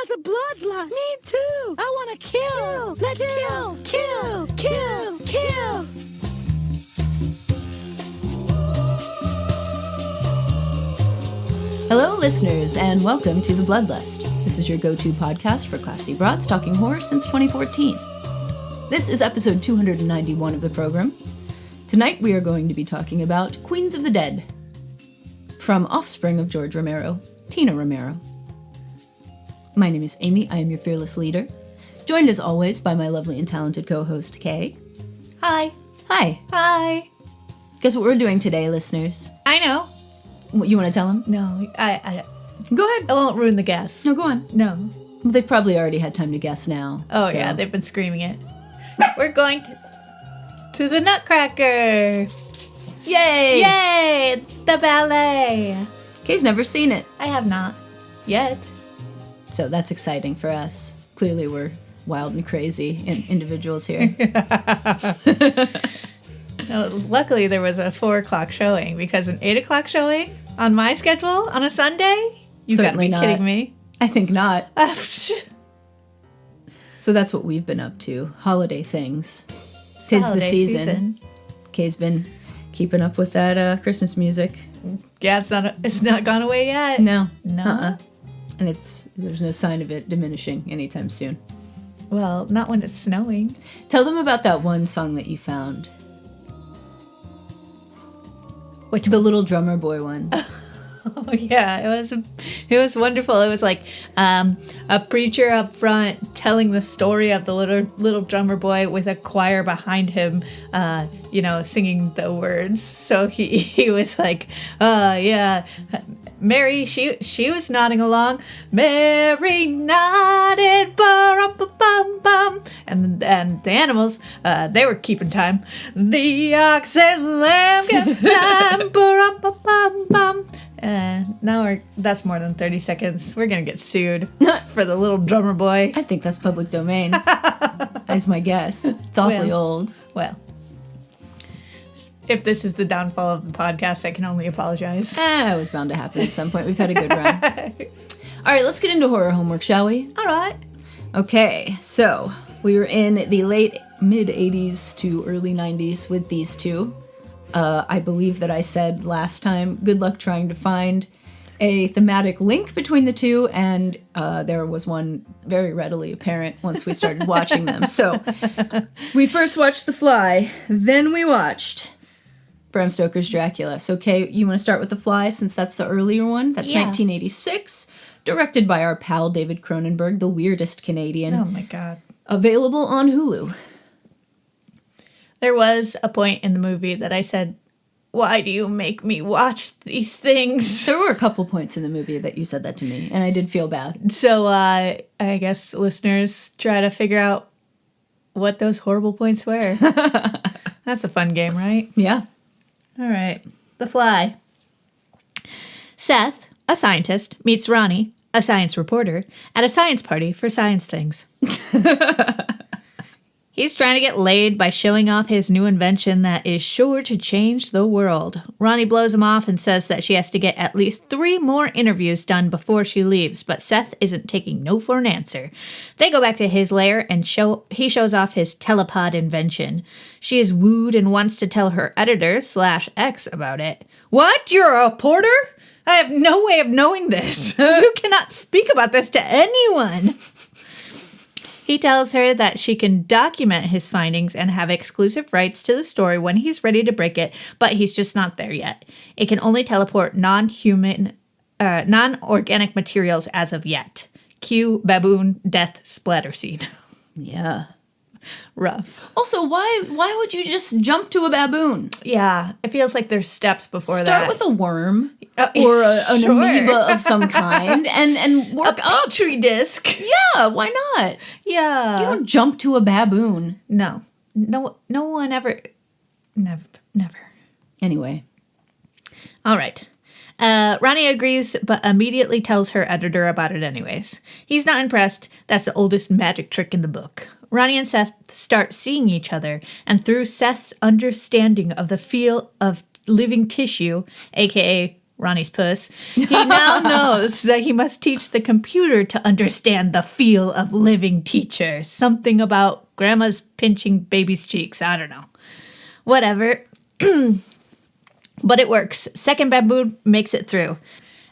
got the bloodlust. Me too. I want to kill. Let's kill. Hello, listeners, and welcome to The Bloodlust. This is your go-to podcast for classy broads talking horror since 2014. This is episode 291 of the program. Tonight we are going to be talking about Queens of the Dead, from offspring of George Romero, Tina Romero. My name is Amy. I am your fearless leader, joined as always by my lovely and talented co-host, Kay. Hi. Hi. Guess what we're doing today, listeners? I know. You want to tell them? No, I Go ahead. I won't ruin the guess. No, go on. No. Well, they've probably already had time to guess now. Oh, so. yeah, they've been screaming it. We're going to the Nutcracker. Yay! Yay! The ballet. Kay's never seen it. I have not. Yet. So that's exciting for us. Clearly we're wild and crazy individuals here. No, luckily there was a 4 o'clock showing, because an 8 o'clock showing on my schedule on a Sunday? You gotta Certainly be not. kidding me. I think not. So that's what we've been up to. Holiday things. Tis the season. Kay's been keeping up with that Christmas music. Yeah, it's not gone away yet. No. No. And there's no sign of it diminishing anytime soon. Well, not when it's snowing. Tell them about that one song that you found. Which The Little Drummer Boy one. Oh yeah, it was wonderful. It was like a preacher up front telling the story of the little drummer boy with a choir behind him, singing the words. So he was like, yeah, Mary, she was nodding along. Mary nodded, bum, and the animals, they were keeping time. The ox and lamb kept time, bum. Now that's more than 30 seconds. We're gonna get sued for the little drummer boy. I think that's public domain. That's my guess. It's awfully old. Well, if this is the downfall of the podcast, I can only apologize. It was bound to happen at some point. We've had a good run. All right, let's get into horror homework, shall we? All right. Okay, so we were in the late mid-80s to early 90s with these two. I believe that I said last time, good luck trying to find a thematic link between the two, and there was one very readily apparent once we started watching them. So we first watched The Fly, then we watched Bram Stoker's Dracula. So, Kay, you want to start with The Fly, since that's the earlier one? That's 1986, directed by our pal David Cronenberg, the weirdest Canadian. Oh my God. Available on Hulu. There was a point in the movie that I said, why do you make me watch these things? There were a couple points in the movie that you said that to me, and I did feel bad. So I guess listeners try to figure out what those horrible points were. That's a fun game, right? Yeah. All right. The Fly. Seth, a scientist, meets Ronnie, a science reporter, at a science party for science things. He's trying to get laid by showing off his new invention that is sure to change the world. Ronnie blows him off and says that she has to get at least 3 more interviews done before she leaves, but Seth isn't taking no for an answer. They go back to his lair and he shows off his telepod invention. She is wooed and wants to tell her editor/ex about it. What? You're a reporter? I have no way of knowing this. You cannot speak about this to anyone. He tells her that she can document his findings and have exclusive rights to the story when he's ready to break it, but he's just not there yet. It can only teleport non-organic materials as of yet. Cue baboon death splatter scene. Yeah. Rough. Also, why would you just jump to a baboon? Yeah, it feels like there's steps before that. Start with a worm or an amoeba of some kind and work up. A petri disc. Yeah, why not? Yeah. You don't jump to a baboon. No one ever. Never. Anyway. All right. Ronnie agrees, but immediately tells her editor about it anyways. He's not impressed. That's the oldest magic trick in the book. Ronnie and Seth start seeing each other, and through Seth's understanding of the feel of living tissue, aka Ronnie's puss, he now knows that he must teach the computer to understand the feel of living teacher. Something about grandma's pinching baby's cheeks. I don't know. Whatever. But it works. Second bamboo makes it through.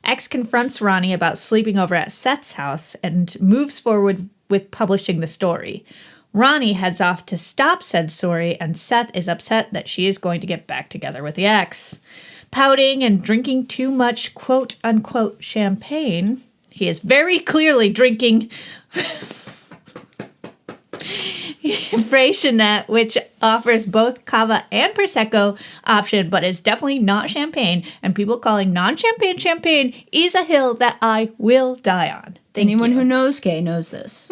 X confronts Ronnie about sleeping over at Seth's house and moves forward with publishing the story. Ronnie heads off to stop said story, and Seth is upset that she is going to get back together with the ex. Pouting and drinking too much quote-unquote champagne, he is very clearly drinking Freixenet, which offers both cava and prosecco option, but is definitely not champagne. And people calling non-champagne champagne is a hill that I will die on. Anyone who knows Kay knows this.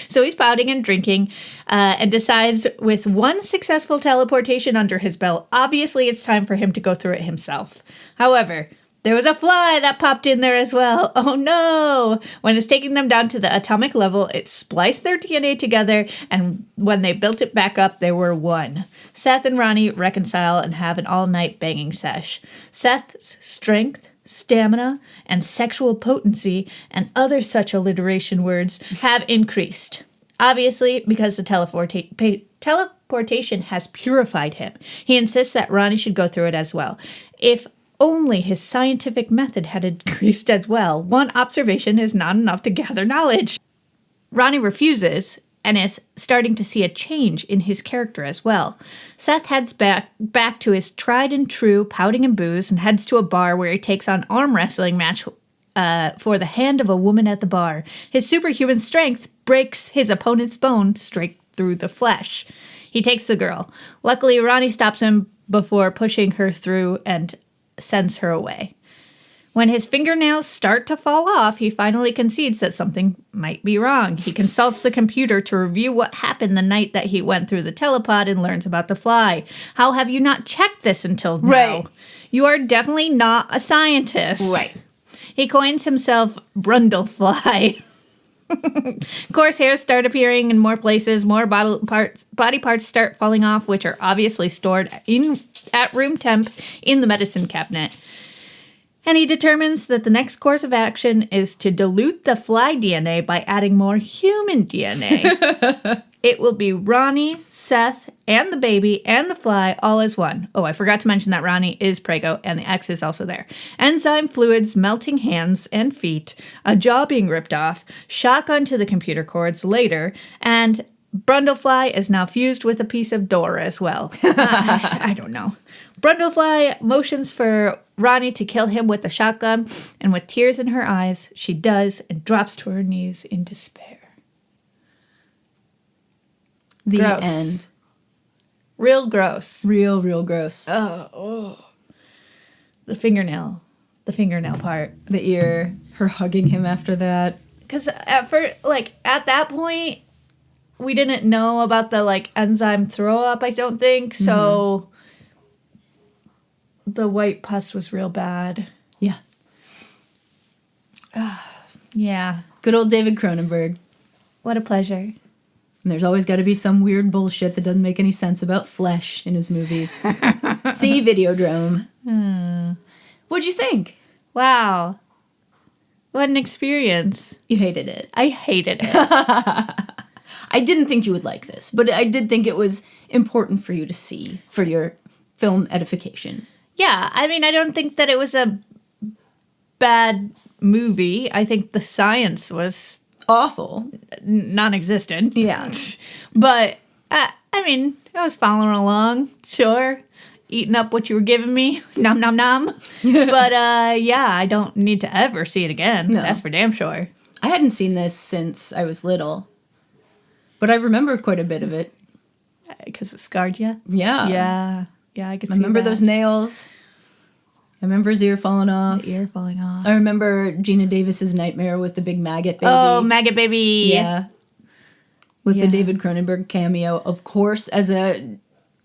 So he's pouting and drinking and decides with one successful teleportation under his belt, obviously it's time for him to go through it himself. However, there was a fly that popped in there as well. Oh no! When it's taking them down to the atomic level, it spliced their DNA together, and when they built it back up, they were one. Seth and Ronnie reconcile and have an all-night banging sesh. Seth's strength, stamina, and sexual potency, and other such alliteration words, have increased. Obviously, because the teleportation has purified him. He insists that Ronnie should go through it as well. If only his scientific method had increased as well. One observation is not enough to gather knowledge. Ronnie refuses and is starting to see a change in his character as well. Seth heads back to his tried and true pouting and booze and heads to a bar where he takes on arm wrestling match for the hand of a woman at the bar. His superhuman strength breaks his opponent's bone straight through the flesh. He takes the girl. Luckily, Ronnie stops him before pushing her through and sends her away. When his fingernails start to fall off, he finally concedes that something might be wrong. He consults the computer to review what happened the night that he went through the telepod and learns about the fly. How have you not checked this until now? Right. You are definitely not a scientist. Right. He coins himself Brundlefly. Coarse hairs start appearing in more places. More body parts start falling off, which are obviously stored at room temp in the medicine cabinet. And he determines that the next course of action is to dilute the fly DNA by adding more human DNA. It will be Ronnie, Seth, and the baby, and the fly all as one. Oh, I forgot to mention that Ronnie is Prego, and the X is also there. Enzyme fluids melting hands and feet, a jaw being ripped off, shock onto the computer cords later, and Brundlefly is now fused with a piece of door as well. I don't know. Brundlefly motions for Ronnie to kill him with a shotgun, and with tears in her eyes, she does and drops to her knees in despair. The Gross. end. Real gross. Real gross. Oh. The fingernail part. The ear, her hugging him after that. Because at that point, we didn't know about the enzyme throw up, I don't think. So the white pus was real bad. Yeah. Yeah. Good old David Cronenberg. What a pleasure. And there's always got to be some weird bullshit that doesn't make any sense about flesh in his movies. See Videodrome. What'd you think? Wow. What an experience. You hated it. I hated it. I didn't think you would like this, but I did think it was important for you to see for your film edification. Yeah, I mean, I don't think that it was a bad movie. I think the science was Awful. non-existent. Yeah. But, I mean, I was following along, sure. Eating up what you were giving me. Nom, nom, nom. But, yeah, I don't need to ever see it again. No. That's for damn sure. I hadn't seen this since I was little, but I remember quite a bit of it. Because it scarred you? Yeah. Yeah, I could I see remember that. those nails. I remember his ear falling off. The ear falling off. I remember Gina Davis's nightmare with the big maggot baby. Oh, maggot baby. Yeah. With Yeah. the David Cronenberg cameo, of course, as a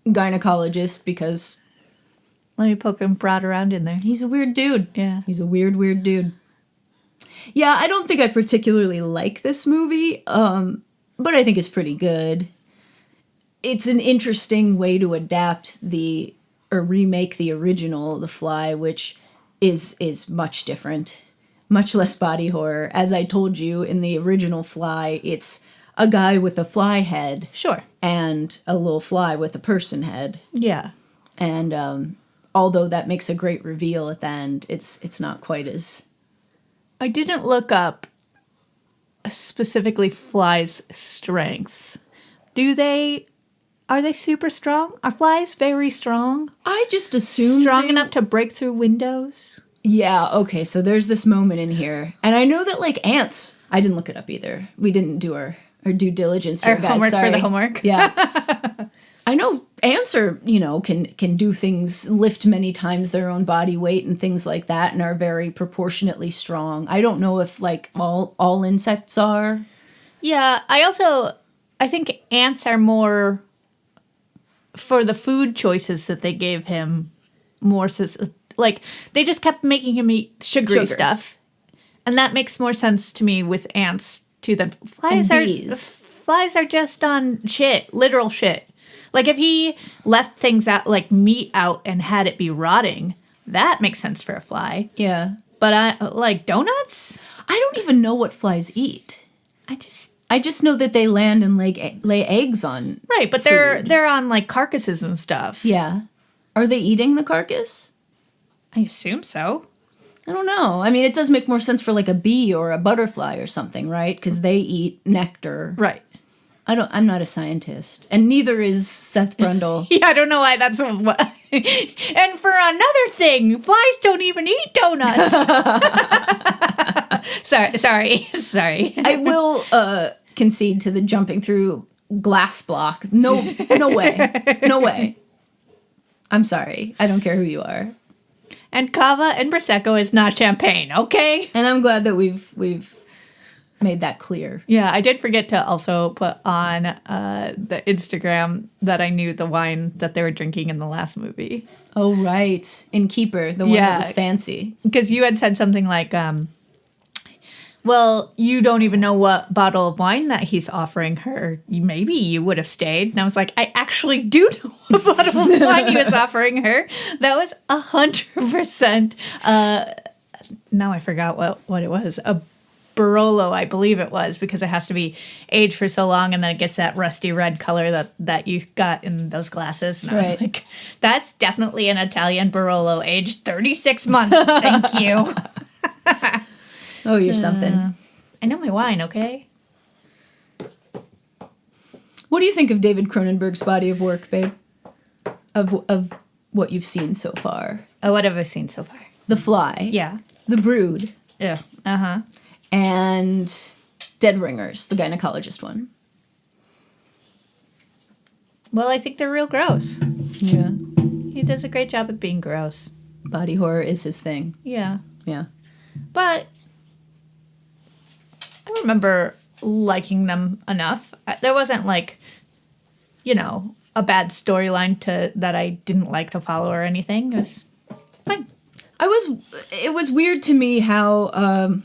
gynecologist, because Let me poke him broad around in there. he's a weird dude. Yeah. He's a weird dude. Yeah, I don't think I particularly like this movie, but I think it's pretty good. It's an interesting way to adapt or remake the original The Fly, which is much different, much less body horror. As I told you in the original Fly, it's a guy with a fly head. Sure. And a little fly with a person head. Yeah. And although that makes a great reveal at the end, it's not quite as... I didn't look up specifically Fly's strengths. Are they super strong? Are flies very strong? I just assumed strong enough to break through windows? Yeah, okay, so there's this moment in here. And I know that, like, ants... I didn't look it up either. We didn't do our due diligence here, our guys. Homework Sorry. for the homework? Yeah. I know ants are, can do things, lift many times their own body weight and things like that, and are very proportionately strong. I don't know if, like, all insects are. Yeah, I think ants are more... for the food choices that they gave him, more like they just kept making him eat sugary stuff, and that makes more sense to me with ants too than flies. Flies are just on shit, literal shit. Like if he left things out, like meat out, and had it be rotting, that makes sense for a fly. Yeah, but I like donuts. I don't even know what flies eat. I just know that they land and lay eggs on. Right, but food. they're on like carcasses and stuff. Yeah. Are they eating the carcass? I assume so. I don't know. I mean, it does make more sense for like a bee or a butterfly or something, right? Because they eat nectar. Right. I'm not a scientist, and neither is Seth Brundle. Yeah, I don't know why that's what. And for another thing, flies don't even eat donuts. Sorry. I will concede to the jumping through glass block. No way. I'm sorry. I don't care who you are. And cava and prosecco is not champagne, okay? And I'm glad that we've made that clear. Yeah, I did forget to also put on the Instagram that I knew the wine that they were drinking in the last movie. Oh, right. In Keeper, the one that was fancy. Because you had said something like, well, you don't even know what bottle of wine that he's offering her. Maybe you would have stayed. And I was like, I actually do know what bottle of wine he was offering her. That was 100%. Now I forgot what it was. A Barolo, I believe it was, because it has to be aged for so long, and then it gets that rusty red color that you got in those glasses. And I was like, that's definitely an Italian Barolo, aged 36 months. Thank you. Oh, you're something. I know my wine, okay? What do you think of David Cronenberg's body of work, babe? Of what you've seen so far? Oh, what have I seen so far? The Fly. Yeah. The Brood. Yeah. Uh-huh. And Dead Ringers, the gynecologist one. Well, I think they're real gross. Yeah. He does a great job at being gross. Body horror is his thing. Yeah. Yeah. But I remember liking them enough. There wasn't like, a bad storyline that I didn't like to follow or anything. It was fine. It was weird to me how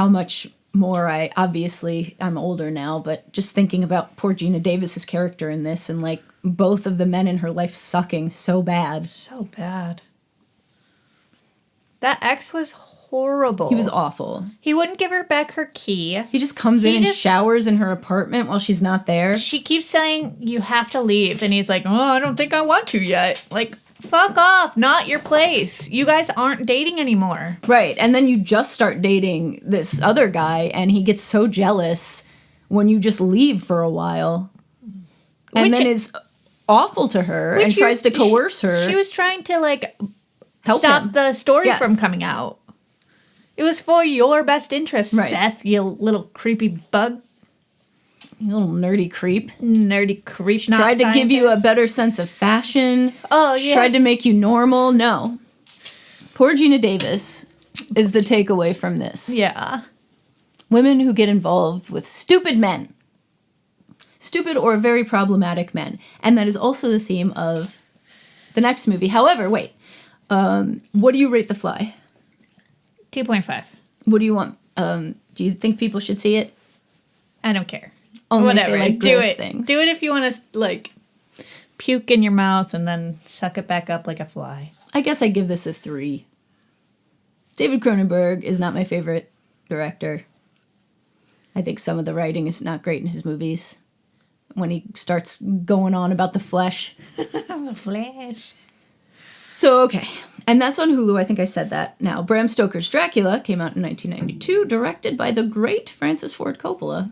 much more I'm older now, but just thinking about poor Gina Davis's character in this, and like both of the men in her life sucking so bad. So bad. That ex was horrible. He was awful. He wouldn't give her back her key. He just comes in and showers in her apartment while she's not there. She keeps saying, you have to leave. And he's like, oh, I don't think I want to yet. Like, fuck off. Not your place. You guys aren't dating anymore. Right. And then you just start dating this other guy, and he gets so jealous when you just leave for a while. And then is awful to her and tries to coerce her. She was trying to, like, help stop him. the story from coming out. It was for your best interest, Seth, you little creepy bug. You little nerdy creep. Nerdy creep. She tried to give you a better sense of fashion. Oh, yeah. She tried to make you normal. No. Poor Gina Davis is the takeaway from this. Yeah. Women who get involved with stupid men. Stupid or very problematic men. And that is also the theme of the next movie. However, wait. What do you rate The Fly? 2.5. What do you want? Do you think people should see it? I don't care. Only whatever. If they like do gross it. Things. Do it if you want to, like, puke in your mouth and then suck it back up like a fly. I guess I give this a 3. David Cronenberg is not my favorite director. I think some of the writing is not great in his movies. When he starts going on about the flesh. The Flash. So, okay. And that's on Hulu. I think I said that. Now, Bram Stoker's Dracula came out in 1992, directed by the great Francis Ford Coppola,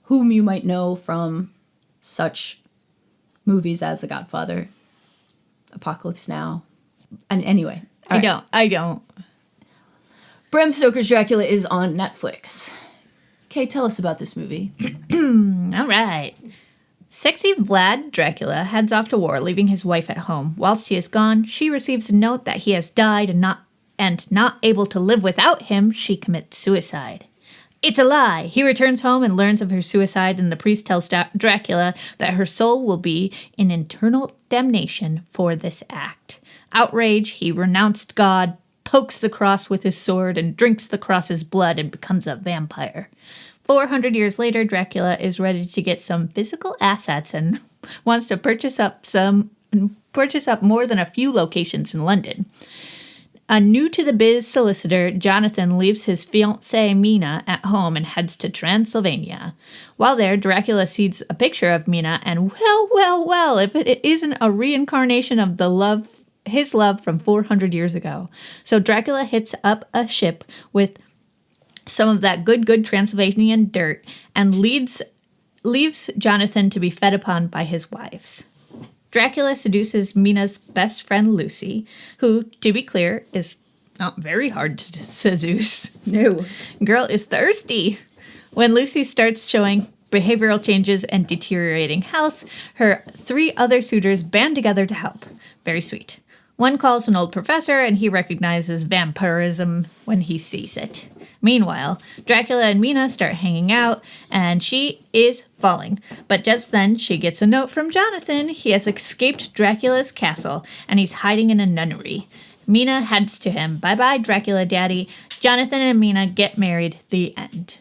whom you might know from such movies as The Godfather, Apocalypse Now. And anyway. I don't. Bram Stoker's Dracula is on Netflix. Okay, tell us about this movie. All right. Sexy Vlad Dracula heads off to war, leaving his wife at home. Whilst he is gone, she receives a note that he has died and not able to live without him, she commits suicide. It's a lie. He returns home and learns of her suicide, and the priest tells Dracula that her soul will be in eternal damnation for this act. Outraged, he renounced God, pokes the cross with his sword, and drinks the cross's blood and becomes a vampire. 400 years later, Dracula is ready to get some physical assets and wants to purchase up more than a few locations in London. A new-to-the-biz solicitor, Jonathan leaves his fiancée, Mina, at home and heads to Transylvania. While there, Dracula sees a picture of Mina, and well, if it isn't a reincarnation of his love from 400 years ago. So Dracula hits up a ship with some of that good Transylvanian dirt and leaves Jonathan to be fed upon by his wives. Dracula seduces Mina's best friend Lucy, who, to be clear, is not very hard to seduce. No. Girl is thirsty. When Lucy starts showing behavioral changes and deteriorating health, her 3 other suitors band together to help. Very sweet. One calls an old professor, and he recognizes vampirism when he sees it. Meanwhile, Dracula and Mina start hanging out, and she is falling. But just then, she gets a note from Jonathan. He has escaped Dracula's castle, and he's hiding in a nunnery. Mina heads to him. Bye-bye, Dracula Daddy. Jonathan and Mina get married. The end.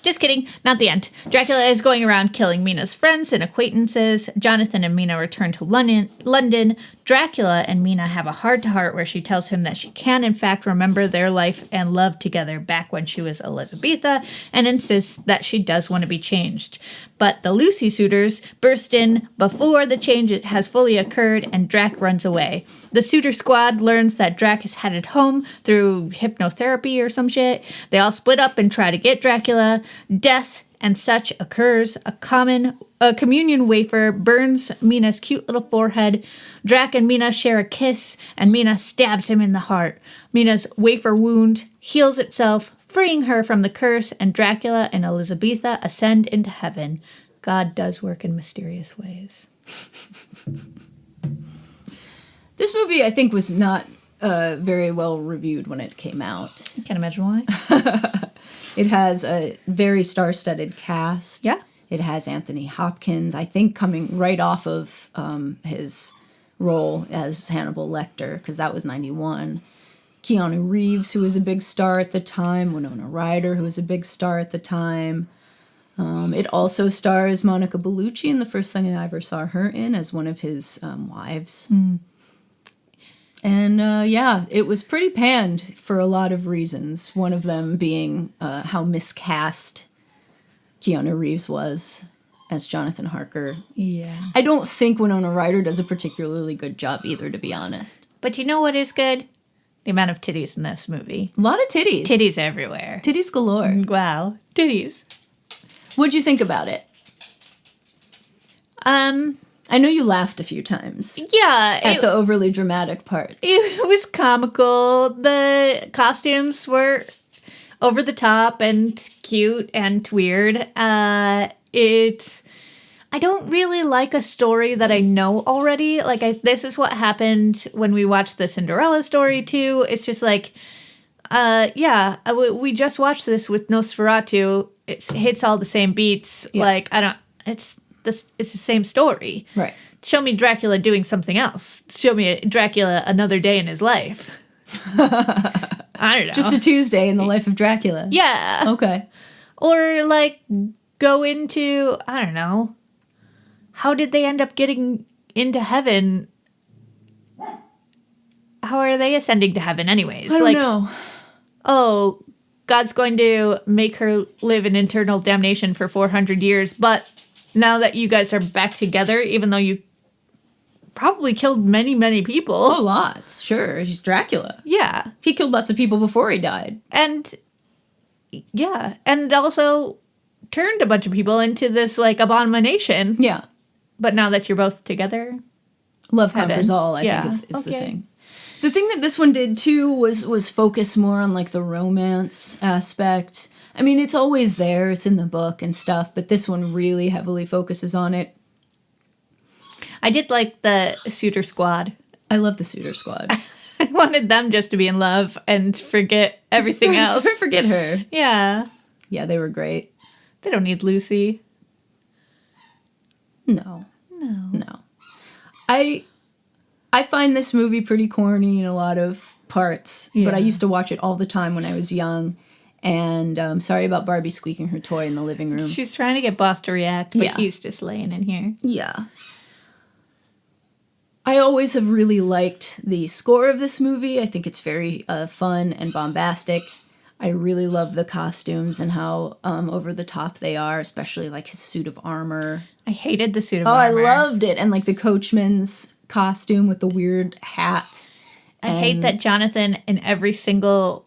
Just kidding, not the end. Dracula is going around killing Mina's friends and acquaintances. Jonathan and Mina return to London. Dracula and Mina have a heart-to-heart where she tells him that she can, in fact, remember their life and love together back when she was Elizabetha, and insists that she does want to be changed. But the Lucy suitors burst in before the change has fully occurred, and Drac runs away. The suitor squad learns that Drac is headed home through hypnotherapy or some shit. They all split up and try to get Dracula. Death and such occurs. A communion wafer burns Mina's cute little forehead. Drac and Mina share a kiss, and Mina stabs him in the heart. Mina's wafer wound heals itself, freeing her from the curse, and Dracula and Elizabetha ascend into heaven. God does work in mysterious ways. This movie, I think, was not very well reviewed when it came out. I can't imagine why. It has a very star-studded cast. Yeah. It has Anthony Hopkins, I think, coming right off of his role as Hannibal Lecter, because that was 91. Keanu Reeves, who was a big star at the time. Winona Ryder, who was a big star at the time. It also stars Monica Bellucci, and the first thing I ever saw her in as one of his wives. Mm. And it was pretty panned for a lot of reasons. One of them being how miscast Keanu Reeves was as Jonathan Harker. Yeah. I don't think Winona Ryder does a particularly good job either, to be honest. But you know what is good? The amount of titties in this movie. A lot of titties. Titties everywhere. Titties galore. Wow. Titties. What'd you think about it? I know you laughed a few times. Yeah. At the overly dramatic parts. It was comical. The costumes were over the top and cute and weird. I don't really like a story that I know already. This is what happened when we watched the Cinderella story too. It's just like, we just watched this with Nosferatu. It hits all the same beats. Yeah. It's the same story. Right. Show me Dracula doing something else. Show me Dracula another day in his life. I don't know. Just a Tuesday in the life of Dracula. Yeah. Okay. Or go into, I don't know. How did they end up getting into heaven? how are they ascending to heaven anyways? I don't know. Oh, God's going to make her live in eternal damnation for 400 years, but now that you guys are back together, even though you probably killed many, many people. Oh, lots. Sure. He's Dracula. Yeah. He killed lots of people before he died. And, yeah. And also turned a bunch of people into this, like, abomination. Yeah. But now that you're both together... Love conquers all, I think, is the thing. The thing that this one did, too, was focus more on, like, the romance aspect. I mean, it's always there. It's in the book and stuff. But this one really heavily focuses on it. I did like the suitor squad. I love the suitor squad. I wanted them just to be in love and forget everything else. Forget her. Yeah. Yeah, they were great. They don't need Lucy. No. I find this movie pretty corny in a lot of parts, but I used to watch it all the time when I was young. And sorry about Barbie squeaking her toy in the living room. She's trying to get Boss to react, but he's just laying in here. Yeah. I always have really liked the score of this movie. I think it's very fun and bombastic. I really love the costumes and how over the top they are, especially like his suit of armor. I hated the suit of armor. Oh, I loved it. And like the coachman's costume with the weird hat. I hate that Jonathan, in every single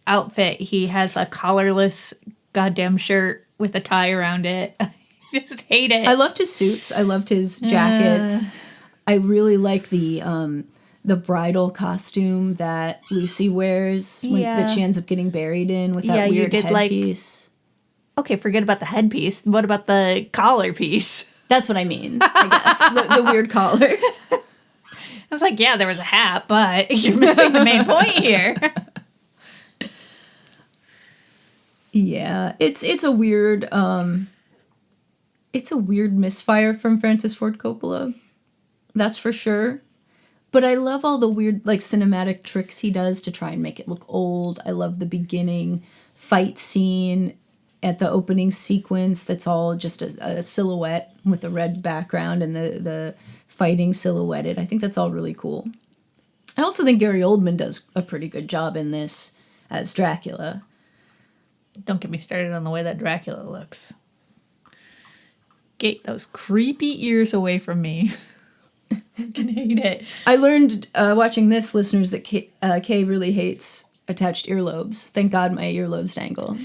outfit, he has a collarless goddamn shirt with a tie around it. I just hate it. I loved his suits. I loved his jackets. I really like the bridal costume that Lucy wears that she ends up getting buried in with that weird headpiece. Okay, forget about the headpiece. What about the collar piece? That's what I mean, I guess. the weird collar. I was like, yeah, there was a hat, but you're missing the main point here. Yeah, it's a weird misfire from Francis Ford Coppola. That's for sure. But I love all the weird like cinematic tricks he does to try and make it look old. I love the beginning fight scene at the opening sequence that's all just a silhouette with a red background and the fighting silhouetted. I think that's all really cool. I also think Gary Oldman does a pretty good job in this as Dracula. Don't get me started on the way that Dracula looks. Get those creepy ears away from me. I can hate it. I learned watching this, listeners, that Kay really hates attached earlobes. Thank God my earlobes dangle.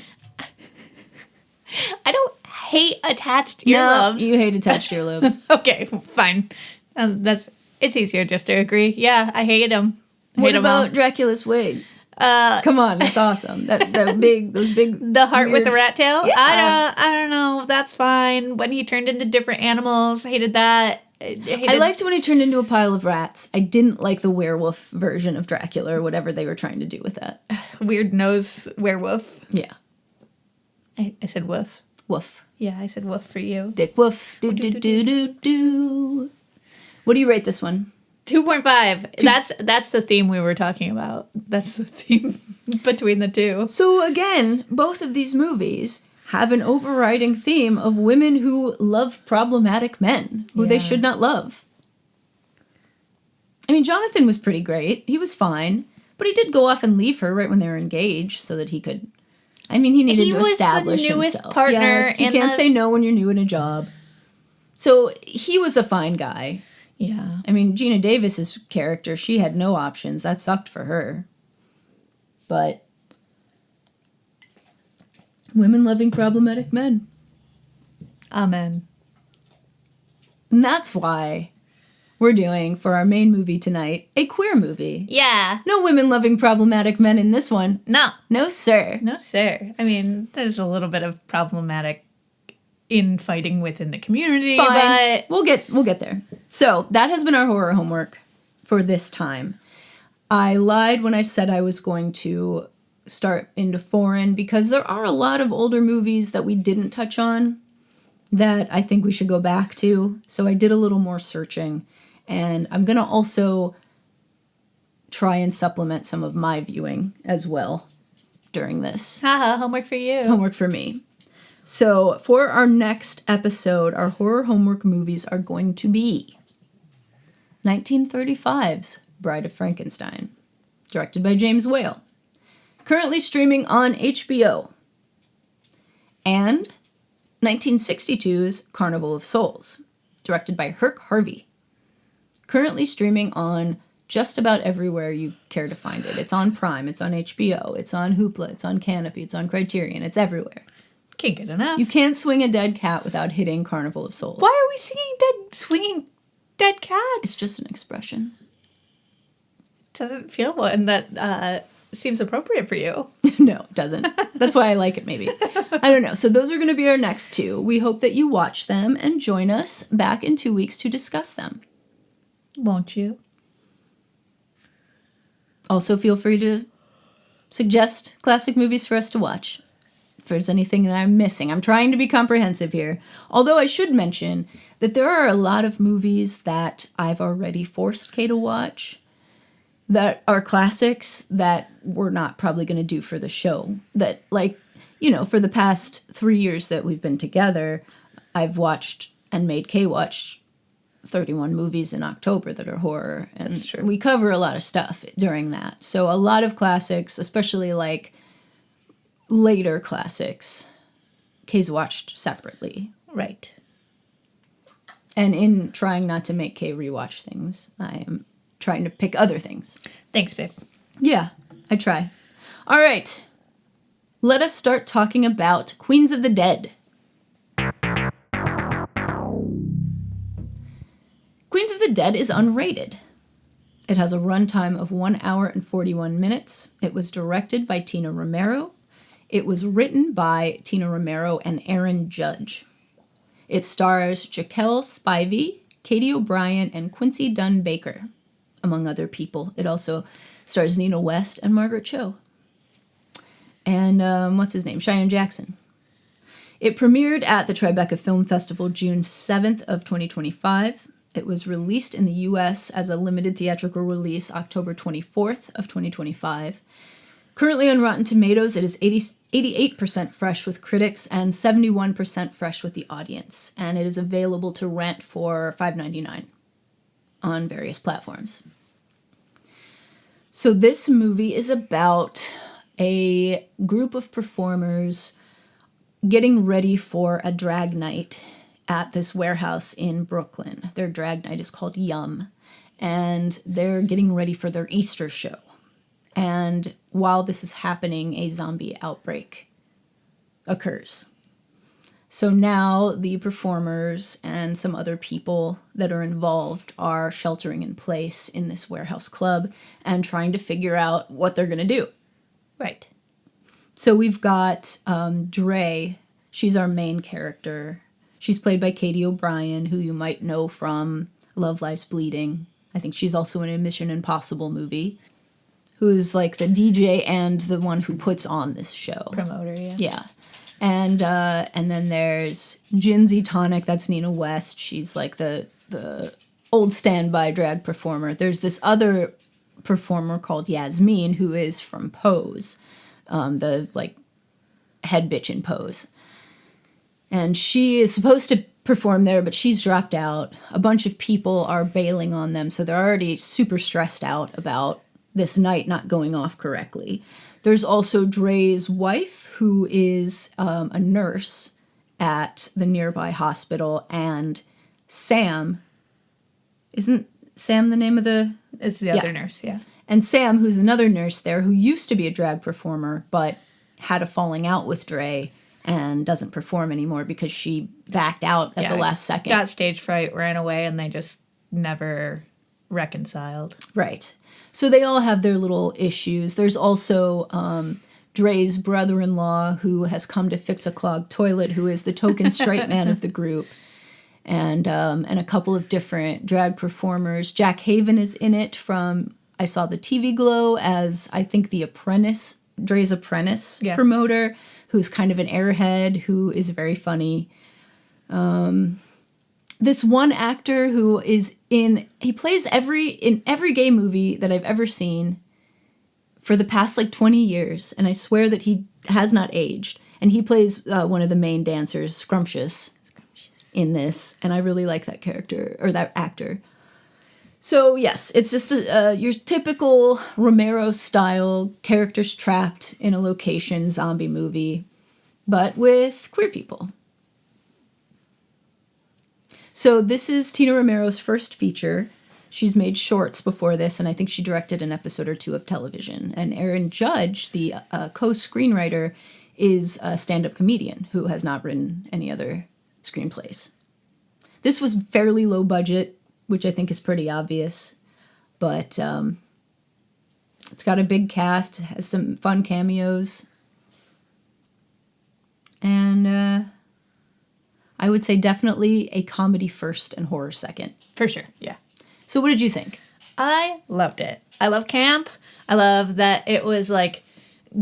I don't hate attached earlobes. No, you hate attached earlobes. Okay, fine. It's easier just to agree. Yeah, I hate them. What about Dracula's wig? Come on, it's awesome. Those big the heart weird... with the rat tail. Yeah. I don't know. That's fine. When he turned into different animals, hated that. I liked when he turned into a pile of rats. I didn't like the werewolf version of Dracula or whatever they were trying to do with that. Weird nose werewolf. Yeah. I said woof. Woof. Yeah, I said woof for you. Dick woof. Do do do do do. What do you rate this one? 2.5. That's the theme we were talking about. That's the theme between the two. So again, both of these movies have an overriding theme of women who love problematic men who they should not love. I mean, Jonathan was pretty great. He was fine. But he did go off and leave her right when they were engaged so that he could... I mean, he needed to establish himself. He was the newest partner. Yes, you can't say no when you're new in a job. So he was a fine guy. Yeah. I mean, Gina Davis's character, she had no options. That sucked for her. But... women loving problematic men. Amen. And that's why we're doing, for our main movie tonight, a queer movie. Yeah. No women loving problematic men in this one. No. No, sir. No, sir. I mean, there's a little bit of problematic infighting within the community, Fine. but... We'll get there. So, that has been our horror homework for this time. I lied when I said I was going to start into foreign because there are a lot of older movies that we didn't touch on that I think we should go back to. So I did a little more searching, and I'm going to also try and supplement some of my viewing as well during this. Haha, homework for you. Homework for me. So for our next episode, our horror homework movies are going to be 1935's Bride of Frankenstein. directed by James Whale. Currently streaming on HBO. And 1962's Carnival of Souls, directed by Herc Harvey. Currently streaming on just about everywhere you care to find it. It's on Prime, it's on HBO, it's on Hoopla, it's on Canopy, it's on Criterion, it's everywhere. Can't get enough. You can't swing a dead cat without hitting Carnival of Souls. Why are we swinging dead cats? It's just an expression. Doesn't feel one that seems appropriate for you. No, it doesn't. That's why I like it, maybe. I don't know. So those are going to be our next two. We hope that you watch them and join us back in 2 weeks to discuss them. Won't you? Also, feel free to suggest classic movies for us to watch. If there's anything that I'm missing. I'm trying to be comprehensive here. Although I should mention that there are a lot of movies that I've already forced Kay to watch that are classics that we're not probably going to do for the show. That, like, you know, for the past 3 years that we've been together, I've watched and made Kay watch 31 movies in October that are horror. And That's true. We cover a lot of stuff during that. So a lot of classics, especially like later classics, Kay's watched separately. Right. And in trying not to make Kay rewatch things, I am trying to pick other things. Thanks, babe. Yeah, I try. All right. Let us start talking about Queens of the Dead. Queens of the Dead is unrated. It has a runtime of 1 hour and 41 minutes. It was directed by Tina Romero. It was written by Tina Romero and Erin Judge. It stars Jaquel Spivey, Katy O'Brien, and Quincy Dunn-Baker, among other people. It also stars Nina West and Margaret Cho. And, what's his name? Cheyenne Jackson. It premiered at the Tribeca Film Festival June 7th of 2025. It was released in the U.S. as a limited theatrical release October 24th of 2025. Currently on Rotten Tomatoes, it is 88% fresh with critics and 71% fresh with the audience. And it is available to rent for $5.99 on various platforms. So this movie is about a group of performers getting ready for a drag night at this warehouse in Brooklyn. Their drag night is called Yum, and they're getting ready for their Easter show. And while this is happening, a zombie outbreak occurs. So now the performers and some other people that are involved are sheltering in place in this warehouse club and trying to figure out what they're going to do. Right. So we've got Dre. She's our main character. She's played by Katy O'Brien, who you might know from Love Lies Bleeding. I think she's also in a Mission Impossible movie. Who's like the DJ and the one who puts on this show. Promoter, yeah. Yeah. And then there's Jinsey Tonic, that's Nina West. She's like the old standby drag performer. There's this other performer called Yasmin, who is from Pose, the like head bitch in Pose. And she is supposed to perform there, but she's dropped out. A bunch of people are bailing on them, so they're already super stressed out about this night not going off correctly. There's also Dre's wife, who is a nurse at the nearby hospital, and Sam. Isn't Sam the name of the... It's the other nurse, yeah. And Sam, who's another nurse there, who used to be a drag performer, but had a falling out with Dre and doesn't perform anymore because she backed out at the last second. Got stage fright, ran away, and they just never reconciled. Right. So they all have their little issues. There's also Dre's brother-in-law who has come to fix a clogged toilet, who is the token straight man of the group. And a couple of different drag performers. Jack Haven is in it from I Saw the TV Glow as, I think, the apprentice, Dre's apprentice promoter, who's kind of an airhead, who is very funny. This one actor who is he plays in every gay movie that I've ever seen for the past like 20 years, and I swear that he has not aged. And he plays one of the main dancers, Scrumptious, in this, and I really like that character, or that actor. So yes, it's just your typical Romero-style characters trapped in a location zombie movie, but with queer people. So this is Tina Romero's first feature. She's made shorts before this, and I think she directed an episode or two of television. And Erin Judge, the co-screenwriter, is a stand-up comedian who has not written any other screenplays. This was fairly low budget, which I think is pretty obvious, but it's got a big cast, has some fun cameos, and I would say definitely a comedy first and horror second. For sure, yeah. So what did you think? I loved it. I love camp. I love that it was like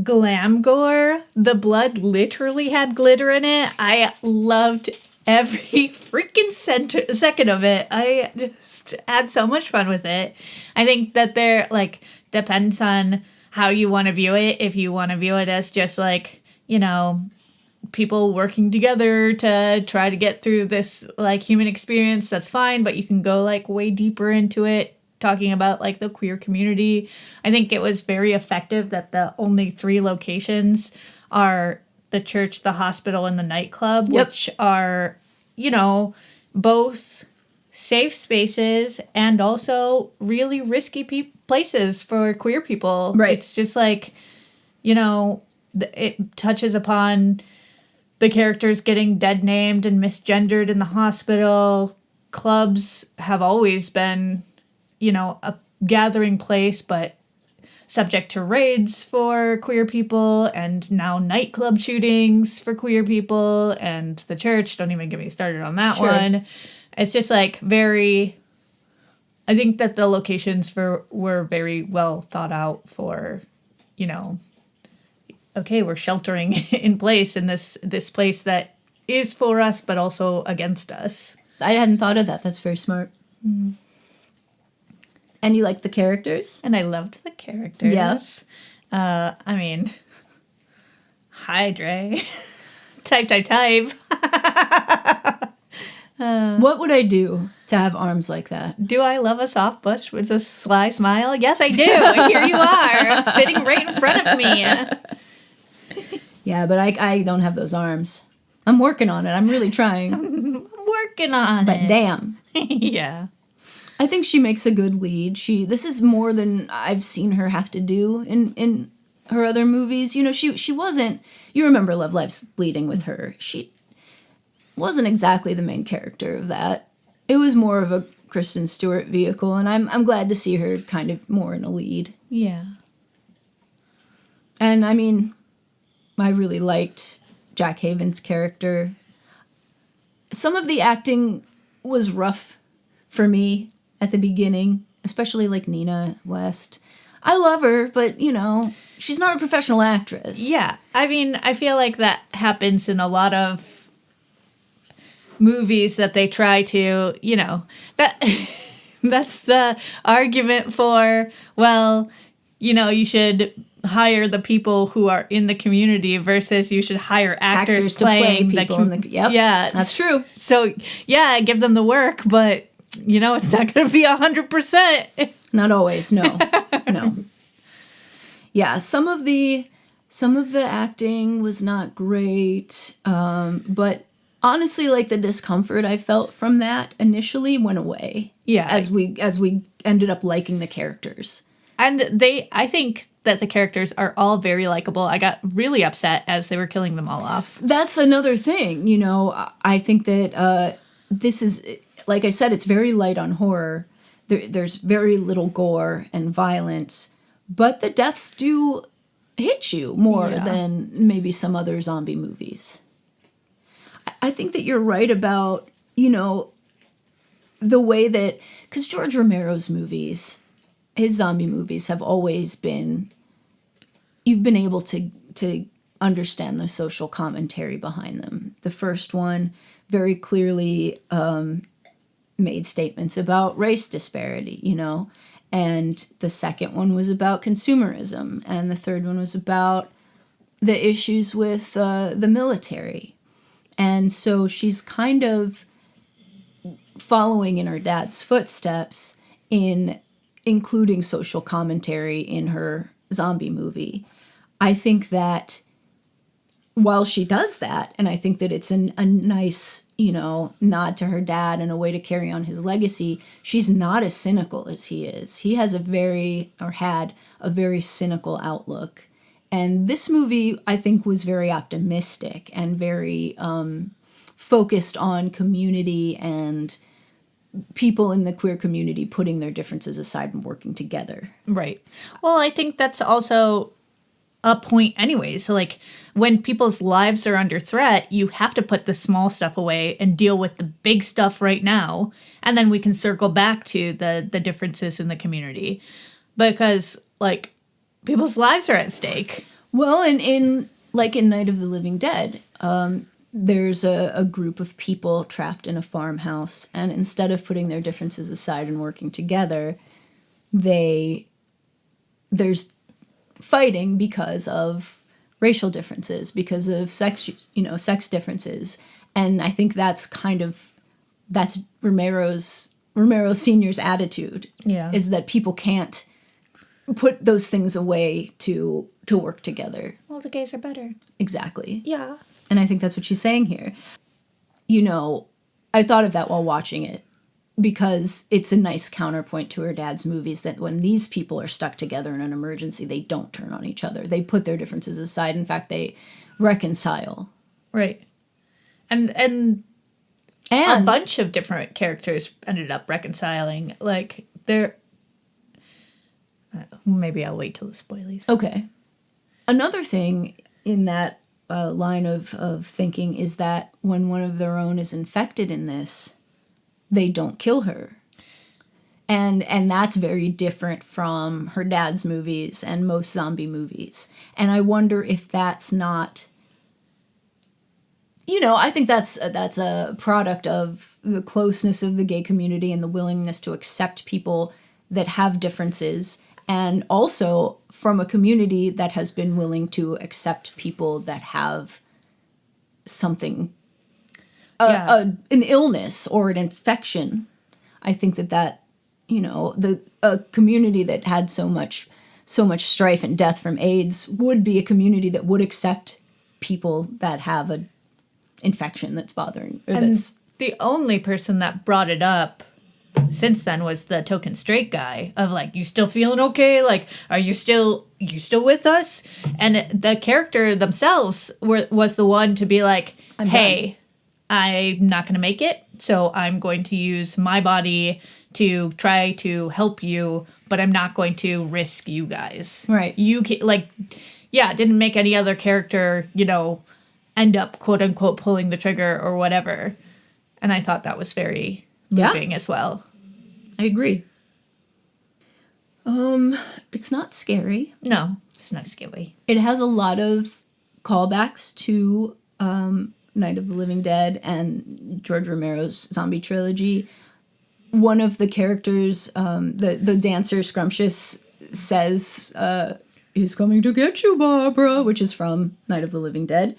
glam gore. The blood literally had glitter in it. I loved every freaking second of it. I just had so much fun with it. I think that there, like, depends on how you want to view it. If you want to view it as just like, you know, people working together to try to get through this like human experience, that's fine. But you can go like way deeper into it, talking about like the queer community. I think it was very effective that the only 3 locations are the church, the hospital, and the nightclub, which are, you know, both safe spaces and also really risky places for queer people. Right. It's just like, you know, it touches upon the characters getting dead named and misgendered in the hospital. Clubs have always been, you know, a gathering place, but subject to raids for queer people, and now nightclub shootings for queer people, and the church. Don't even get me started on that one. It's just like very, I think that the locations were very well thought out for, you know, okay, we're sheltering in place in this place that is for us, but also against us. I hadn't thought of that. That's very smart. Mm. And you liked the characters? And I loved the characters. Yes. I mean, hi, Dre. type. What would I do to have arms like that? Do I love a soft bush with a sly smile? Yes, I do. Here you are, sitting right in front of me. Yeah, but I don't have those arms. I'm working on it. I'm really trying. I'm working on but it. But damn. Yeah. I think she makes a good lead. This is more than I've seen her have to do in her other movies. You know, she wasn't, you remember Love Lives Bleeding with her. She wasn't exactly the main character of that. It was more of a Kristen Stewart vehicle, and I'm glad to see her kind of more in a lead. Yeah. And I mean, I really liked Jack Haven's character. Some of the acting was rough for me at the beginning, especially like Nina West. I love her, but, you know, she's not a professional actress. Yeah. I mean, I feel like that happens in a lot of movies that they try to, you know, that's the argument for, well, you know, you should hire the people who are in the community versus you should hire actors playing to play people yep. Yeah. That's true. So, yeah, give them the work, but, you know, it's not going to be 100%. Not always, no. No. Yeah, some of the acting was not great, but honestly, like, the discomfort I felt from that initially went away. Yeah. As we ended up liking the characters. And I think that the characters are all very likable. I got really upset as they were killing them all off. That's another thing, you know. I think that this is, like I said, it's very light on horror. There's very little gore and violence, but the deaths do hit you more than maybe some other zombie movies. I think that you're right about, you know, the way that, because George Romero's movies, his zombie movies have always been, you've been able to understand the social commentary behind them. The first one very clearly made statements about race disparity, you know, and the second one was about consumerism, and the third one was about the issues with the military. And so she's kind of following in her dad's footsteps in including social commentary in her zombie movie. I think that while she does that, and I think that it's a nice, nod to her dad and a way to carry on his legacy, she's not as cynical as he is. He has had a very cynical outlook. And this movie, I think, was very optimistic and very focused on community and people in the queer community putting their differences aside and working together. Right. Well, I think that's also a point anyway. So, like, when people's lives are under threat, you have to put the small stuff away and deal with the big stuff right now. And then we can circle back to the differences in the community. Because, like, people's lives are at stake. Well, and in Night of the Living Dead, there's a group of people trapped in a farmhouse, and instead of putting their differences aside and working together, there's fighting because of racial differences, because of sex differences. And I think that's Romero Sr.'s attitude. Yeah. Is that people can't put those things away to work together. Well, the gays are better. Exactly. Yeah. And I think that's what she's saying here. I thought of that while watching it, because it's a nice counterpoint to her dad's movies, that when these people are stuck together in an emergency, they don't turn on each other. They put their differences aside. In fact, they reconcile. Right. And a bunch of different characters ended up reconciling. Like, maybe I'll wait till the spoilies. Okay. Another thing in that line of thinking is that when one of their own is infected in this, they don't kill her. And that's very different from her dad's movies and most zombie movies. And I wonder if that's not... I think that's a product of the closeness of the gay community and the willingness to accept people that have differences, and also from a community that has been willing to accept people that have something, an illness or an infection. I think that a community that had so much strife and death from AIDS would be a community that would accept people that have an infection that's bothering. The only person that brought it up since then was the token straight guy of, like, you still feeling okay? Like, are you still with us? And the character themselves was the one to be like, hey, I'm not going to make it, so I'm going to use my body to try to help you, but I'm not going to risk you guys. Right. You can, didn't make any other character, end up quote unquote pulling the trigger or whatever. And I thought that was very moving as well. I agree. It's not scary. No, it's not scary. It has a lot of callbacks to Night of the Living Dead and George Romero's zombie trilogy. One of the characters, the dancer Scrumptious, says, "He's coming to get you, Barbara," which is from Night of the Living Dead.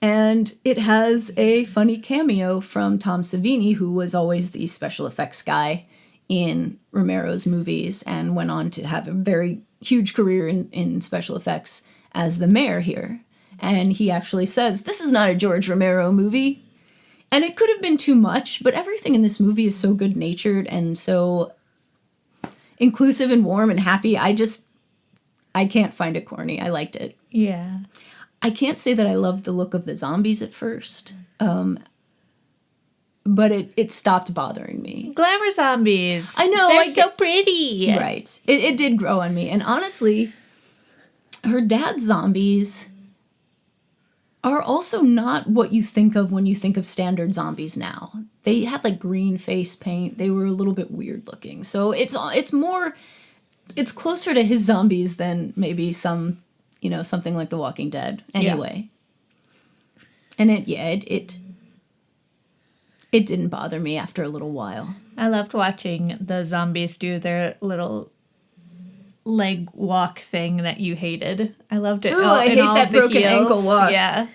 And it has a funny cameo from Tom Savini, who was always the special effects guy in Romero's movies and went on to have a very huge career in special effects as the mayor here. And he actually says, "This is not a George Romero movie." And it could have been too much, but everything in this movie is so good-natured and so inclusive and warm and happy. I can't find it corny. I liked it. Yeah. I can't say that I loved the look of the zombies at first, but it stopped bothering me. Glamour zombies. I know. They're so pretty. Right. It did grow on me. And honestly, her dad's zombies are also not what you think of when you think of standard zombies now. They had like green face paint. They were a little bit weird looking. So it's closer to his zombies than maybe something like The Walking Dead anyway. Yeah. And it didn't bother me after a little while. I loved watching the zombies do their little leg walk thing that you hated. I loved it. Ooh, I hate that broken heels. ankle walk. Yeah.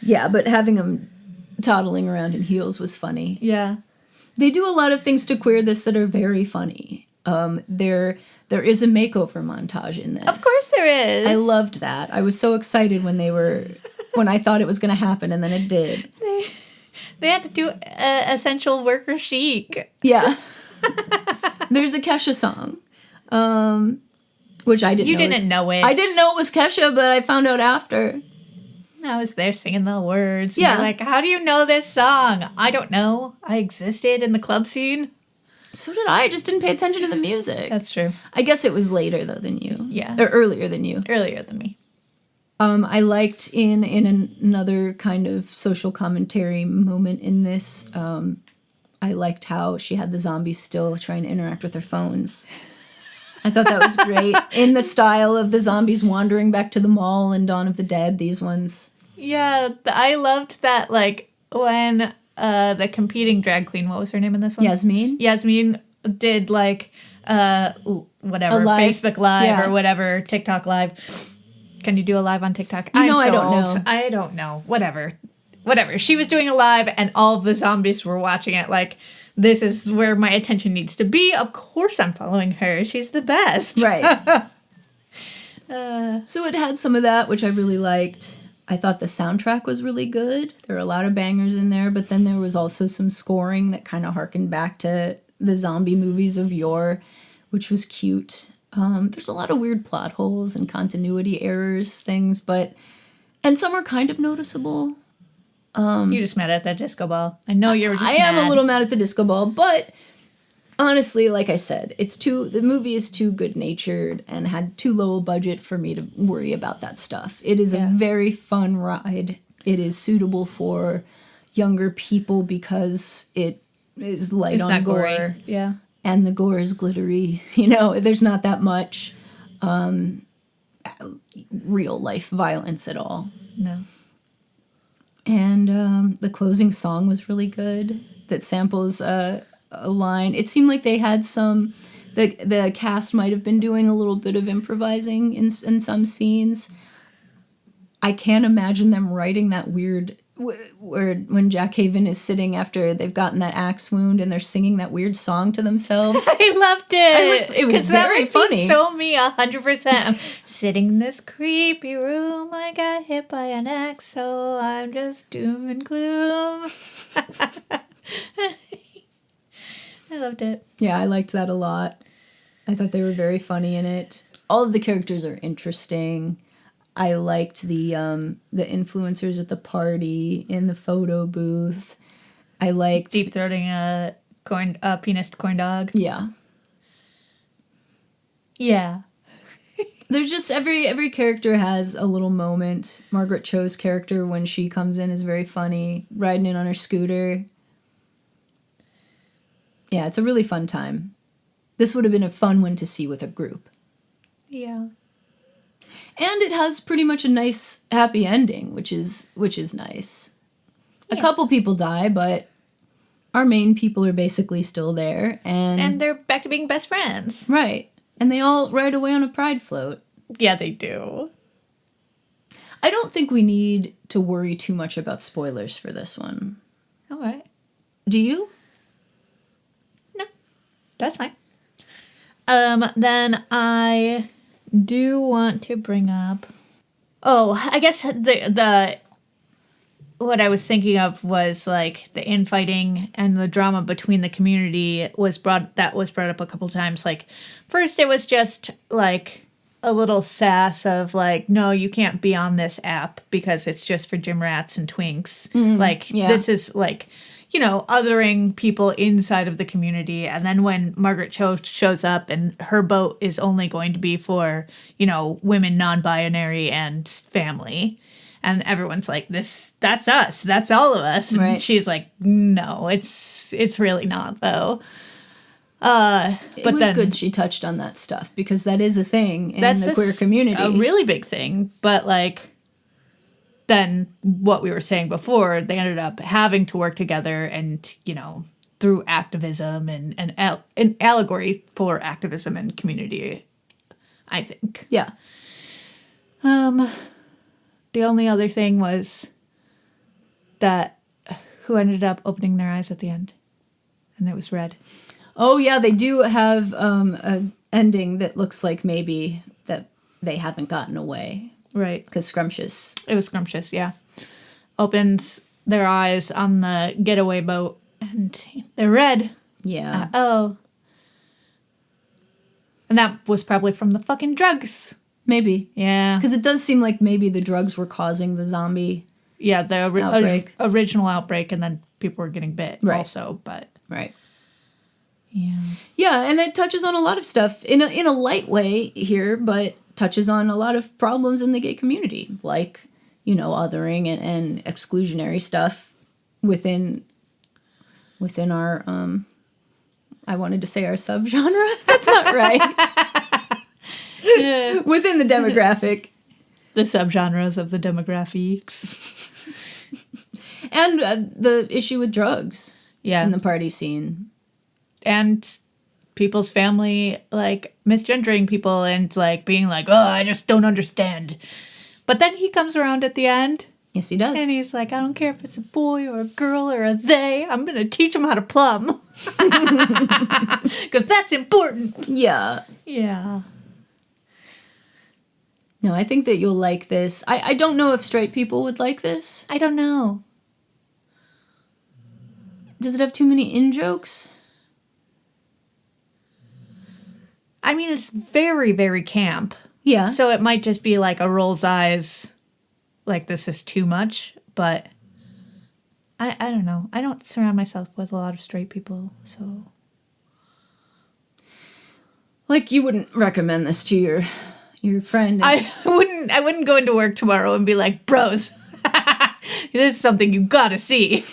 Yeah, but having them toddling around in heels was funny. Yeah. They do a lot of things to queer this that are very funny. There is a makeover montage in this. Of course there is. I loved that. I was so excited when I thought it was going to happen, and then it did. They had to do essential worker chic. Yeah. There's a Kesha song, which I didn't know. You didn't know it. I didn't know it was Kesha, but I found out after. I was there singing the words. Yeah. Like, how do you know this song? I don't know. I existed in the club scene. So did I. I just didn't pay attention to the music. That's true. I guess it was later, though, than you. Yeah. Or earlier than you. Earlier than me. I liked in another kind of social commentary moment in this, I liked how she had the zombies still trying to interact with their phones. I thought that was great. In the style of the zombies wandering back to the mall in Dawn of the Dead, these ones. Yeah, I loved that, like, when the competing drag queen, what was her name in this one? Yasmin did, like, whatever, Facebook Live or whatever, TikTok Live. Can you do a live on TikTok? I don't know. I don't know. Whatever. She was doing a live and all of the zombies were watching it like, this is where my attention needs to be. Of course I'm following her. She's the best. Right. So it had some of that, which I really liked. I thought the soundtrack was really good. There were a lot of bangers in there, but then there was also some scoring that kind of harkened back to the zombie movies of yore, which was cute. There's a lot of weird plot holes and continuity errors, and some are kind of noticeable. You're just mad at that disco ball. I know you're just mad. I am a little mad at the disco ball, but honestly, like I said, the movie is too good-natured and had too low a budget for me to worry about that stuff. It is a very fun ride. It is suitable for younger people because it is light on gore. Gory. Yeah. And the gore is glittery. You know, there's not that much real-life violence at all. No. And the closing song was really good. That samples a line. It seemed like they had some... The cast might have been doing a little bit of improvising in some scenes. I can't imagine them writing that weird... where when Jack Haven is sitting after they've gotten that axe wound and they're singing that weird song to themselves. I loved it. It was very funny. So me 100%. I'm sitting in this creepy room. I got hit by an axe, so I'm just doom and gloom. I loved it. Yeah, I liked that a lot. I thought they were very funny in it. All of the characters are interesting. I liked the influencers at the party in the photo booth. I liked deep throating a penis corn dog. Yeah. Yeah. There's just every character has a little moment. Margaret Cho's character when she comes in is very funny, riding in on her scooter. Yeah, it's a really fun time. This would have been a fun one to see with a group. Yeah. And it has pretty much a nice, happy ending, which is nice. Yeah. A couple people die, but our main people are basically still there. And they're back to being best friends. Right. And they all ride away on a pride float. Yeah, they do. I don't think we need to worry too much about spoilers for this one. All right. Do you? No. That's fine. Then I... do want to bring up... Oh, I guess the what I was thinking of was like the infighting and the drama between the community was brought up a couple times. Like, first it was just like a little sass of like, no, you can't be on this app because it's just for gym rats and twinks. This is like, you know, othering people inside of the community. And then when Margaret Cho shows up and her boat is only going to be for, you know, women, non-binary, and family. And everyone's like, that's us. That's all of us. Right. And she's like, no, it's really not, though. It was good she touched on that stuff because that is a thing in the queer community. A really big thing. But, like, then what we were saying before, they ended up having to work together and, you know, through activism and an allegory for activism and community, I think. Yeah. The only other thing was that who ended up opening their eyes at the end, and it was red. Oh yeah, they do have a ending that looks like maybe that they haven't gotten away Right. because Scrumptious. It was Scrumptious, yeah. Opens their eyes on the getaway boat, and they're red. Yeah. Oh. And that was probably from the fucking drugs. Maybe. Yeah. Because it does seem like maybe the drugs were causing the zombie. Yeah, the Outbreak. Original outbreak, and then people were getting bit also, but... Right. Yeah. Yeah, and it touches on a lot of stuff in a light way here, but touches on a lot of problems in the gay community, like, you know, othering and exclusionary stuff within our I wanted to say our subgenre. That's not right. Within the demographic. The subgenres of the demographics. And the issue with drugs. Yeah. In the party scene. And people's family, like, misgendering people and, like, being like, oh, I just don't understand. But then he comes around at the end. Yes, he does. And he's like, I don't care if it's a boy or a girl or a they. I'm going to teach them how to plumb. Because that's important. Yeah. Yeah. No, I think that you'll like this. I don't know if straight people would like this. I don't know. Does it have too many in-jokes? I mean, it's very, very camp. Yeah. So it might just be like a roll's eyes, like this is too much. But I don't know. I don't surround myself with a lot of straight people, so... Like, you wouldn't recommend this to your friend. I wouldn't go into work tomorrow and be like, bros, this is something you gotta see.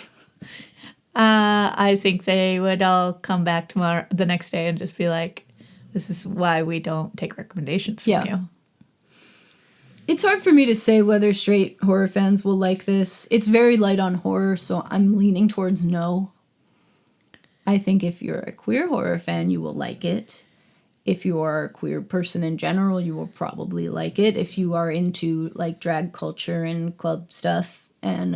I think they would all come back the next day and just be like, this is why we don't take recommendations from you. It's hard for me to say whether straight horror fans will like this. It's very light on horror, so I'm leaning towards no. I think if you're a queer horror fan, you will like it. If you are a queer person in general, you will probably like it. If you are into, like, drag culture and club stuff. And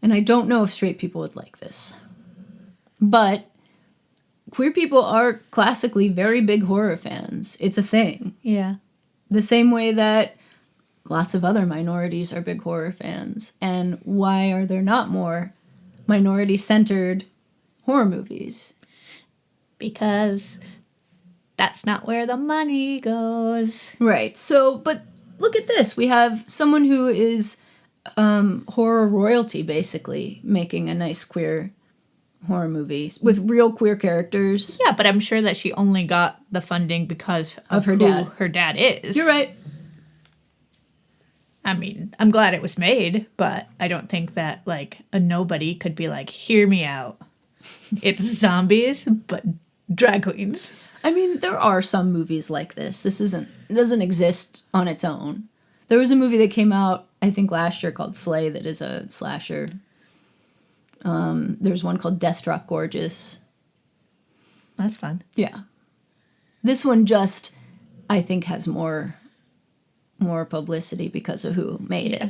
I don't know if straight people would like this. But queer people are classically very big horror fans. It's a thing. Yeah. The same way that lots of other minorities are big horror fans. And why are there not more minority-centered horror movies? Because that's not where the money goes. Right. So, but look at this. We have someone who is horror royalty, basically, making a nice queer horror movie with real queer characters. Yeah, but I'm sure that she only got the funding because of her who dad. her dad is. You're right. I mean, I'm glad it was made, but I don't think that, like, a nobody could be like, hear me out. It's zombies, but drag queens. I mean, there are some movies like this. It doesn't exist on its own. There was a movie that came out, I think, last year called Slay that is a slasher. There's one called Death Drop Gorgeous. That's fun. Yeah. This one just, I think, has more publicity because of who made it.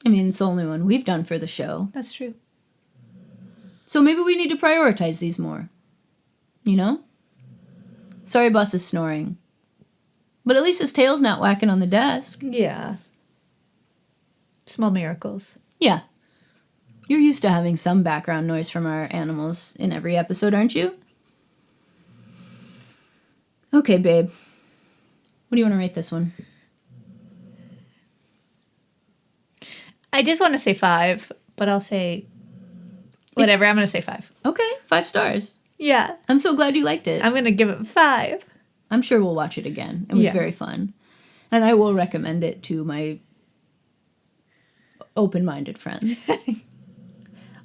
I mean, it's the only one we've done for the show. That's true. So maybe we need to prioritize these more. You know? Sorry, boss is snoring. But at least his tail's not whacking on the desk. Yeah. Small miracles. Yeah. You're used to having some background noise from our animals in every episode, aren't you? Okay, babe. What do you want to rate this one? I just want to say 5, but I'll say whatever. I'm going to say 5. Okay, 5 stars. Yeah. I'm so glad you liked it. I'm going to give it 5. I'm sure we'll watch it again. It was very fun. And I will recommend it to my open-minded friends.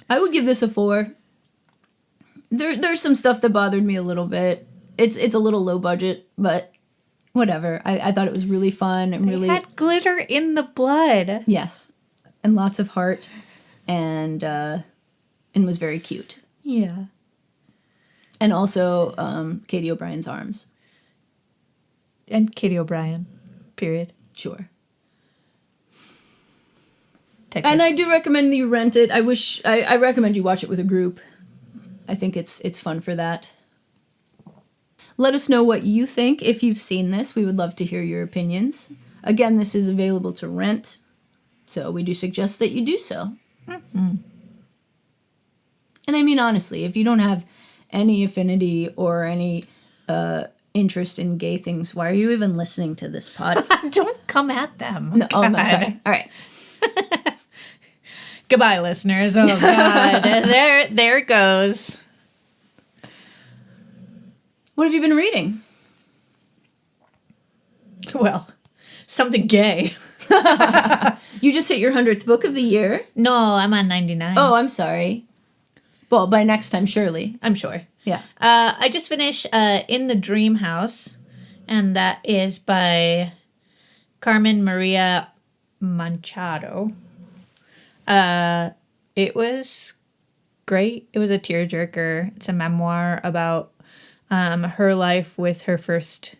I would give this a 4. There's some stuff that bothered me a little bit. It's a little low budget, but whatever. I thought it was really fun and really had glitter in the blood. Yes. And lots of heart and was very cute. Yeah. And also Katy O'Brien's arms. And Katy O'Brien. Period. Sure. And I do recommend that you rent it. I recommend you watch it with a group. I think it's fun for that. Let us know what you think if you've seen this. We would love to hear your opinions. Again, this is available to rent, so we do suggest that you do so. Mm-hmm. And I mean, honestly, if you don't have any affinity or any interest in gay things, why are you even listening to this podcast? Don't come at them. No, oh, no, sorry. All right. Goodbye, listeners. Oh, God. there it goes. What have you been reading? Well, something gay. You just hit your 100th book of the year? No, I'm on 99. Oh, I'm sorry. Well, by next time, surely. I'm sure. Yeah. I just finished In the Dream House, and that is by Carmen Maria Machado. It was great. It was a tearjerker. It's a memoir about her life with her first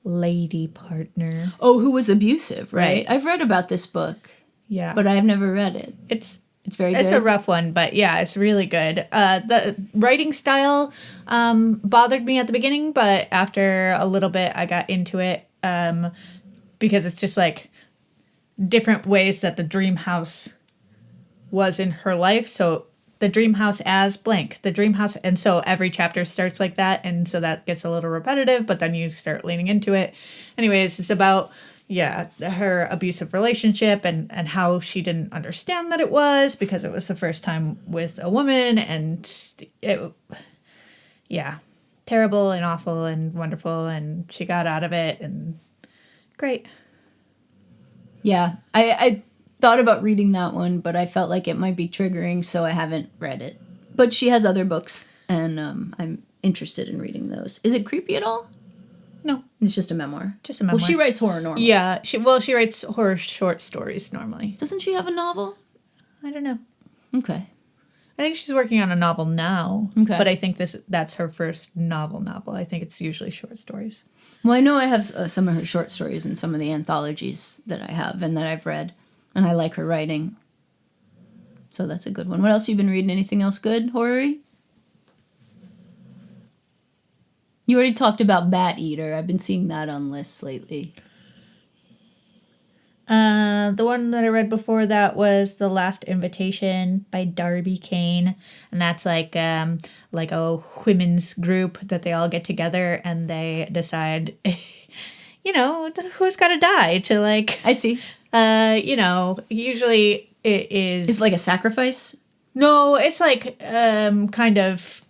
lady partner. Oh, who was abusive, right? I've read about this book. Yeah. But I've never read it. It's very good. It's a rough one, but yeah, it's really good. The writing style bothered me at the beginning, but after a little bit, I got into it because it's just like different ways that the dream house was in her life. So the dream house as blank, the dream house. And so every chapter starts like that. And so that gets a little repetitive, but then you start leaning into it. Anyways, it's about... yeah, her abusive relationship and how she didn't understand that it was because it was the first time with a woman and terrible and awful and wonderful and she got out of it and great. Yeah, I thought about reading that one, but I felt like it might be triggering, so I haven't read it. But she has other books and I'm interested in reading those. Is it creepy at all? No. It's just a memoir. Just a memoir. Well, she writes horror normally. Yeah. She writes horror short stories normally. Doesn't she have a novel? I don't know. Okay. I think she's working on a novel now. Okay. But I think that's her first novel. I think it's usually short stories. Well, I know I have some of her short stories in some of the anthologies that I have and that I've read. And I like her writing. So that's a good one. What else have you been reading? Anything else good, horror-y? You already talked about Bat Eater. I've been seeing that on lists lately. The one that I read before that was The Last Invitation by Darby Kane. And that's like a women's group that they all get together and they decide, who's got to die to I see. Usually it is... It's like a sacrifice? No, it's like kind of...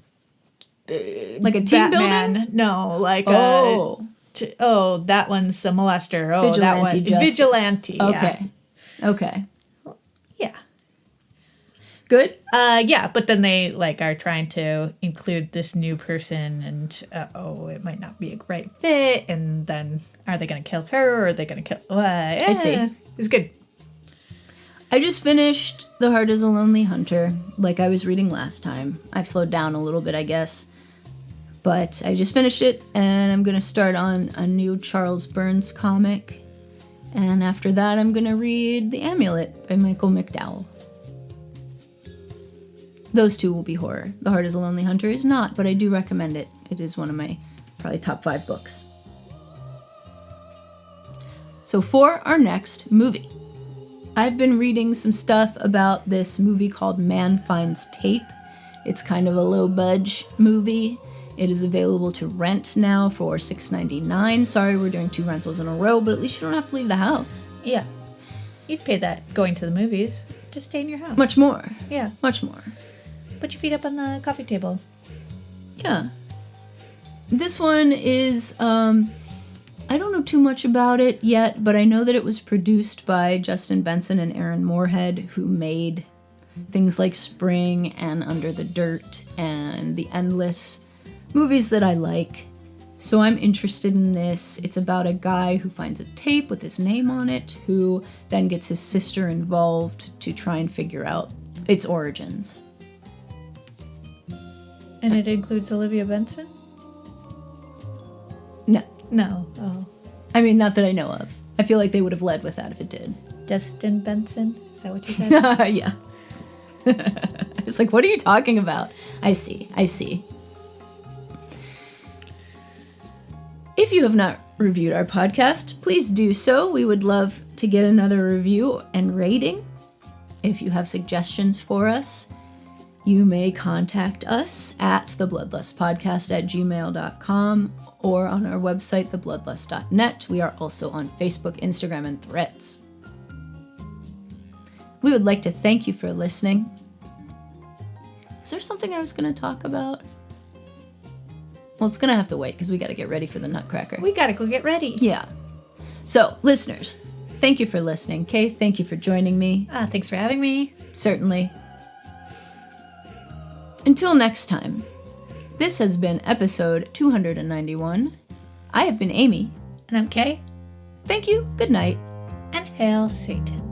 like a team Batman. building? No, like that one's a molester. Oh, Vigilante that one justice. Vigilante. Okay. Yeah. Okay. Yeah. Good? Yeah, but then they are trying to include this new person and it might not be a right fit and then are they going to kill her or are they going to kill I see. It's good. I just finished The Heart is a Lonely Hunter, like I was reading last time. I've slowed down a little bit, I guess. But I just finished it, and I'm going to start on a new Charles Burns comic. And after that, I'm going to read The Amulet by Michael McDowell. Those two will be horror. The Heart is a Lonely Hunter is not, but I do recommend it. It is one of my probably top 5 books. So for our next movie, I've been reading some stuff about this movie called Man Finds Tape. It's kind of a low-budge movie. It is available to rent now for $6.99. Sorry, we're doing 2 rentals in a row, but at least you don't have to leave the house. Yeah. You'd pay that going to the movies. Just stay in your house. Much more. Yeah. Much more. Put your feet up on the coffee table. Yeah. This one is, I don't know too much about it yet, but I know that it was produced by Justin Benson and Erin Moorhead, who made things like Spring and Under the Dirt and The Endless, movies that I like. So I'm interested in this. It's about a guy who finds a tape with his name on it, who then gets his sister involved to try and figure out its origins. And it includes Olivia Benson? No. No. Oh. I mean, not that I know of. I feel like they would have led with that if it did. Justin Benson? Is that what you said? Yeah. I was like, what are you talking about? I see. If you have not reviewed our podcast, please do so. We would love to get another review and rating. If you have suggestions for us, you may contact us at thebloodlustpodcast@gmail.com or on our website, thebloodlust.net. We are also on Facebook, Instagram, and Threads. We would like to thank you for listening. Is there something I was going to talk about? Well, it's going to have to wait because we got to get ready for the Nutcracker. We gotta go get ready. Yeah. So, listeners, thank you for listening. Kay, thank you for joining me. Thanks for having me. Certainly. Until next time, this has been episode 291. I have been Amy. And I'm Kay. Thank you. Good night. And hail Satan.